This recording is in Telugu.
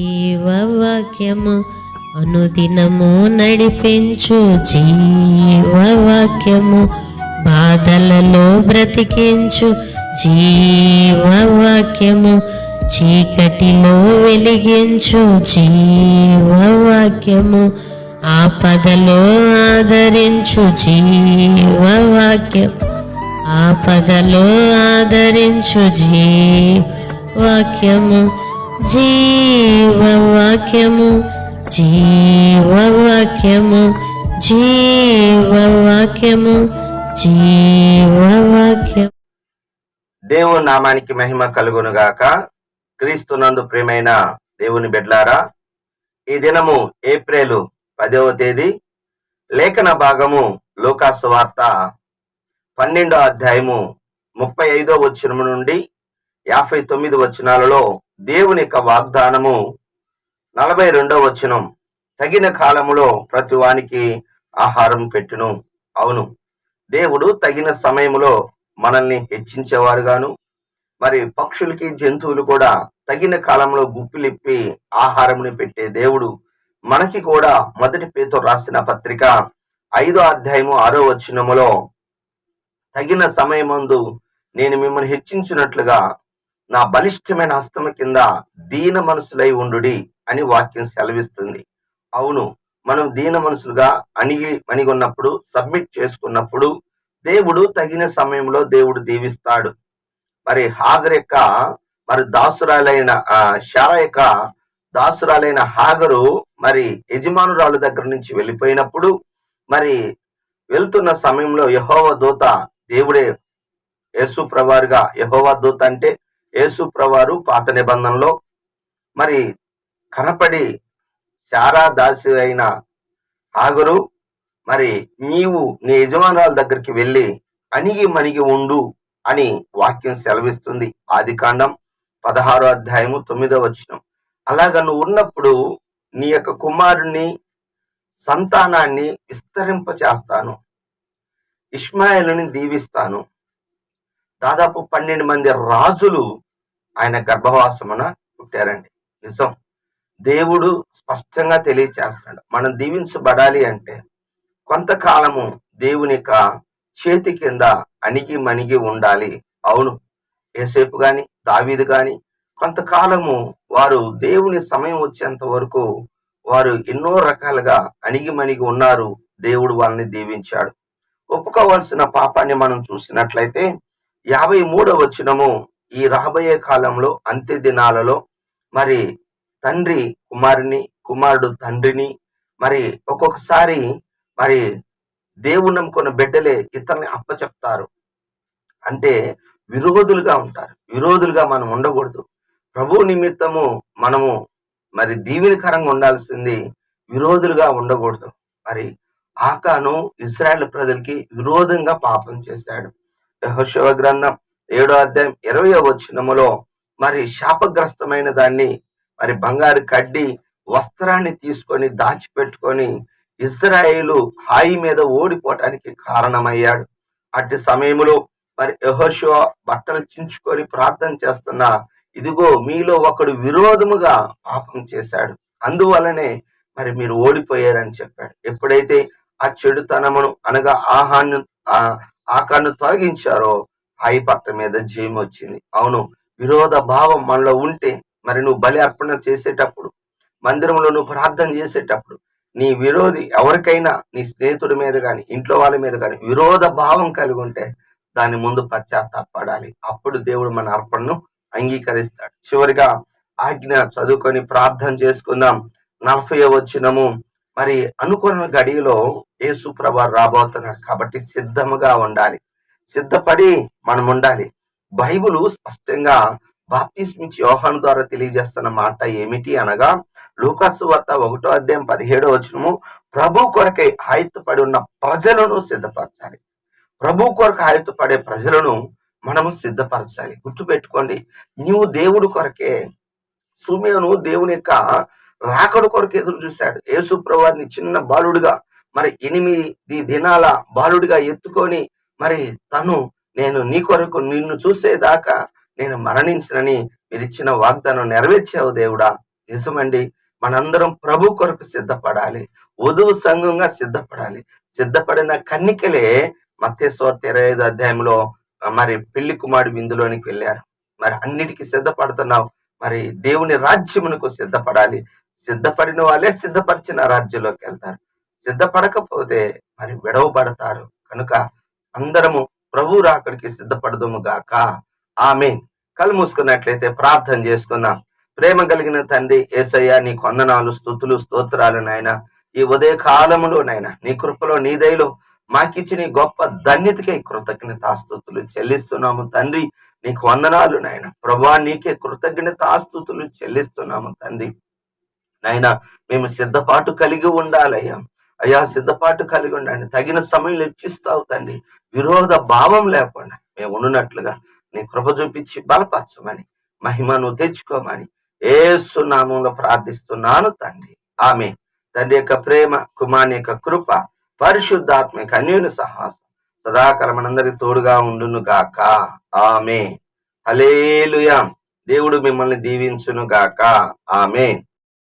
జీవవాక్యము అనుదినము నడిపించు జీవవాక్యము బాధలలో బ్రతికించు జీవవాక్యము చీకటిలో వెలిగించు జీవవాక్యము ఆపదలో ఆదరించు జీవవాక్యం ఆపదలో ఆదరించు జీవవాక్యము జీవవాక్యము జీవవాక్యము జీవవాక్యము జీవవాక్యం. దేవుని నామానికి మహిమ కలుగునుగాక. క్రీస్తునందు ప్రియమైన దేవుని బిడ్డలారా, ఈ దినము ఏప్రిల్ 10వ తేదీ. లేఖన భాగము లూకాసు వార్త 12వ అధ్యాయము 35వ వచనము నుండి 59 వచనాలలో దేవుని యొక్క వాగ్దానము. 42వ వచనం, తగిన కాలములో ప్రతి వానికి ఆహారం పెట్టును. అవును, దేవుడు తగిన సమయంలో మనల్ని హెచ్చించేవారుగాను, మరి పక్షులకి జంతువులు కూడా తగిన కాలంలో గుప్పిలిప్పి ఆహారంని పెట్టే దేవుడు మనకి కూడా మొదటి పేతురు రాసిన పత్రిక 5వ అధ్యాయము 6వ వచనములో తగిన సమయమందు నేను మిమ్మల్ని హెచ్చించినట్లుగా నా బలిష్టమైన హస్తమ కింద దీన మనసులై ఉండుడి అని వాక్యం సెలవిస్తుంది. అవును, మనం దీన మనసులుగా అణిగి ఉన్నప్పుడు, సబ్మిట్ చేసుకున్నప్పుడు దేవుడు తగిన సమయంలో దేవుడు దీవిస్తాడు. మరి హాగరు యొక్క మరి దాసురాలైన శారా యొక్క దాసురాలైన హాగరు మరి యజమానురాలు దగ్గర నుంచి వెళ్ళిపోయినప్పుడు, మరి వెళ్తున్న సమయంలో యెహోవా దూత, దేవుడే యేసు ప్రభువారుగా యెహోవా దూత అంటే యేసు ప్రభువారు పాత నిబంధనలో మరి కనపడి, శారా దాసి అయిన హాగరు, మరి నీవు నీ యజమానురాల దగ్గరికి వెళ్ళి అణిగి ఉండు అని వాక్యం సెలవిస్తుంది. ఆదికాండం 16వ అధ్యాయము 9వ వచనం. అలాగా నువ్వు ఉన్నప్పుడు నీ యొక్క కుమారుణ్ణి సంతానాన్ని విస్తరింప చేస్తాను, ఇష్మాయేలుని దీవిస్తాను. దాదాపు 12 మంది రాజులు ఆయన గర్భవాసమున పుట్టారండి. నిజం, దేవుడు స్పష్టంగా తెలియచేస్తున్నాడు, మనం దీవించబడాలి అంటే కొంతకాలము దేవుని యొక్క చేతి కింద అణిగి ఉండాలి. అవును, యోసేపు గాని దావీదు గాని కొంతకాలము వారు దేవుని సమయం వచ్చేంత వరకు వారు ఎన్నో రకాలుగా అణిగి ఉన్నారు. దేవుడు వాళ్ళని దీవించాడు. ఒప్పుకోవాల్సిన పాపాన్ని మనం చూసినట్లయితే 53వ వచనము, ఈ రాబోయే కాలంలో అంత్య దినాలలో మరి తండ్రి కుమారుని, కుమారుడు తండ్రిని, మరి ఒక్కొక్కసారి మరి దేవుని నమ్ముకున్న బిడ్డలే ఇతరుల్ని అప్పచెప్తారు. అంటే విరోధులుగా ఉంటారు. విరోధులుగా మనం ఉండకూడదు. ప్రభు నిమిత్తము మనము మరి దీవెనకరంగా ఉండాల్సింది, విరోధులుగా ఉండకూడదు. మరి ఆకాను ఇశ్రాయేలు ప్రజలకి విరోధంగా పాపం చేశాడు. యెహోషువ గ్రంథం 7వ అధ్యాయం 20వ వచనములో మరి శాపగ్రస్తమైన దాన్ని, మరి బంగారు కడ్డి వస్త్రాన్ని తీసుకొని దాచిపెట్టుకొని ఇశ్రాయేలు హాయి మీద ఓడిపోవటానికి కారణమయ్యాడు. అట్టి సమయంలో మరి యెహోషువ బట్టలు చించుకొని ప్రార్థన చేస్తున్నా, ఇదిగో మీలో ఒకడు విరోధముగా పాపం చేశాడు, అందువలనే మరి మీరు ఓడిపోయారని చెప్పాడు. ఎప్పుడైతే ఆ చెడుతనమును అనగా ఆకాను తొలగించారో హాయి పట్ట మీద జయం వచ్చింది. అవును, విరోధ భావం మనలో ఉంటే, మరి నువ్వు బలి అర్పణ చేసేటప్పుడు, మందిరంలో నువ్వు ప్రార్థన చేసేటప్పుడు నీ విరోధి ఎవరికైనా, నీ స్నేహితుడి మీద కానీ ఇంట్లో వాళ్ళ మీద కానీ విరోధ భావం కలిగి ఉంటే దాని ముందు పశ్చాత్తాపడాలి. అప్పుడు దేవుడు మన అర్పణను అంగీకరిస్తాడు. చివరిగా ఆజ్ఞ చదువుకొని ప్రార్థన చేసుకుందాం. 40వ వచనము, మరి అనుకున్న గడియలో యేసు ప్రభువు రాబోతున్నాడు కాబట్టి సిద్ధముగా ఉండాలి, సిద్ధపడి మనం ఉండాలి. బైబిలు స్పష్టంగా బాప్తిస్మిచ్చి యోహాను ద్వారా తెలియజేస్తున్న మాట ఏమిటి అనగా, లూకాసు వార్త 1వ అధ్యాయం 17వ వచనము, ప్రభు కొరకై ఆయుత్తపడి ఉన్న ప్రజలను సిద్ధపరచాలి. ప్రభు కొరకు ఆయుత్తపడే ప్రజలను మనము సిద్ధపరచాలి. గుర్తుపెట్టుకోండి, నీవు దేవుడి కొరకే. సుమేను దేవుని యొక్క రాకడు కొరకు ఎదురు చూశాడు. యేసు ప్రభువుని చిన్న బాలుడిగా, మరి 8 దినాల బాలుడిగా ఎత్తుకొని, మరి తను నేను నీ కొరకు నిన్ను చూసేదాకా నేను మరణించనని మీరు ఇచ్చిన వాగ్దానం నెరవేర్చావు దేవుడా. నిజమండి, మనందరం ప్రభు కొరకు సిద్ధపడాలి, వధువు సంఘంగా సిద్ధపడాలి. సిద్ధపడిన కన్నికలే మత్తయి సువార్త 25 అధ్యాయంలో మరి పెళ్లి కుమారుడు విందులోనికి వెళ్ళారు. మరి అన్నిటికీ సిద్ధపడుతున్నావు, మరి దేవుని రాజ్యమునకు సిద్ధపడాలి. సిద్ధపడిన వాళ్ళే సిద్ధపరిచిన రాజ్యంలోకి వెళ్తారు. సిద్ధపడకపోతే మరి విడవబడతారు. కనుక అందరము ప్రభు రాకడికి సిద్ధపడదుము గాక. ఆమేన్. కళ్ళు మూసుకున్నట్లయితే ప్రార్థన చేసుకుందాం. ప్రేమ కలిగిన తండ్రి యేసయ్య, నీ వందనాలు, స్తుతులు, స్తోత్రాలు నాయన. ఈ ఉదయ కాలములో నాయన నీ కృపలో నీ దయలో మాకిచ్చి నీ గొప్ప ధన్యతకే కృతజ్ఞతాస్తుతులు చెల్లిస్తున్నాము తండ్రి. నీకు వందనాలు నాయన. ప్రభువా, నీకే కృతజ్ఞతాస్తుతులు చెల్లిస్తున్నాము తండ్రి. నాయన, మేము సిద్ధపాటు కలిగి ఉండాలయ్యా. అయ్యా, సిద్ధపాటు కలిగి ఉండండి. తగిన సమయంలో ఇచ్చిస్తావు తండ్రి. విరోధ భావం లేకుండా మేము ఉన్నట్లుగా నీ కృప చూపించి బలపరచమని, మహిమను తెచ్చుకోమని యేసు నామములో ప్రార్థిస్తున్నాను తండ్రి. ఆమేన్. తండ్రి యొక్క ప్రేమ, కుమారుని యొక్క కృప, పరిశుద్ధాత్మ యొక్క అన్యోన్య సహవాసం సదాకాలం మనందరికి తోడుగా ఉండును గాక. ఆమేన్. హల్లెలూయా. దేవుడు మిమ్మల్ని దీవించును గాక. ఆమేన్.